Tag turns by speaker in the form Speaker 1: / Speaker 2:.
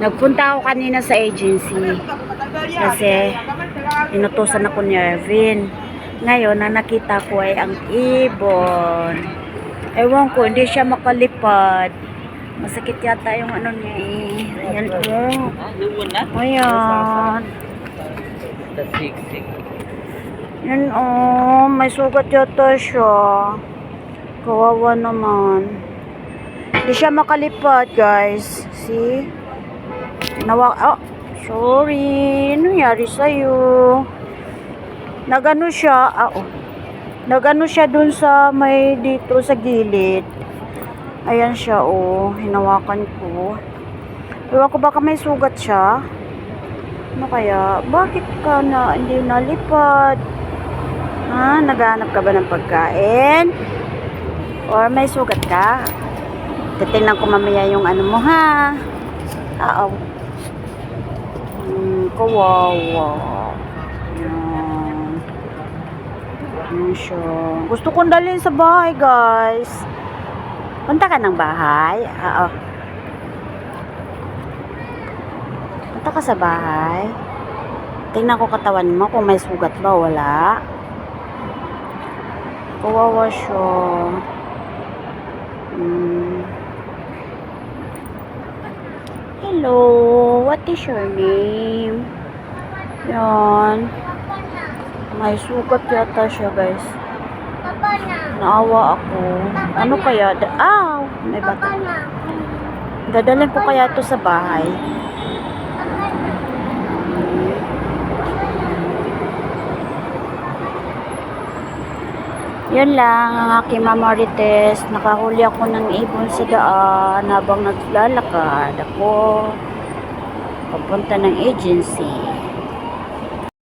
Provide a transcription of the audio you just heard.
Speaker 1: Nagpunta ako kanina sa agency kasi inutusan ako ni Ervin. Ngayon, na nakita ko ay ang ibon. Ewan ko, hindi siya makalipad. Masakit yata yung ano niya eh. Ayan oh. Ayan. Yan oh, may sugat yata siya. Kawawa naman. Hindi siya makalipad, guys. See? Oh, sorry. Ano nangyari sa'yo? Nagano siya. Oh. Nagano siya dun sa may dito sa gilid. Ayan siya, oh. Hinawakan ko. Ewan ko baka may sugat siya. Ano kaya? Bakit ka na hindi nalipad? Ha? Naghahanap ka ba ng pagkain? Or may sugat ka? Titingnan ko mamaya yung ano mo, ha? Oo. Kawawa. Yan. Yan siya. Gusto kong dalhin sa bahay, guys. Punta ka ng bahay? Oo. Punta ka sa bahay? Tingnan ko katawan mo kung may sugat ba. Wala. Kawawa siya. Hello, what is your name? Yan. May sugat yata siya, guys. Naawa ako. Ano kaya? May bata. Dadalhin ko kaya ito sa bahay. Yun lang ang aking Marites. Nakahuli ako ng ibon sa daan habang naglalakad ako papunta ng agency.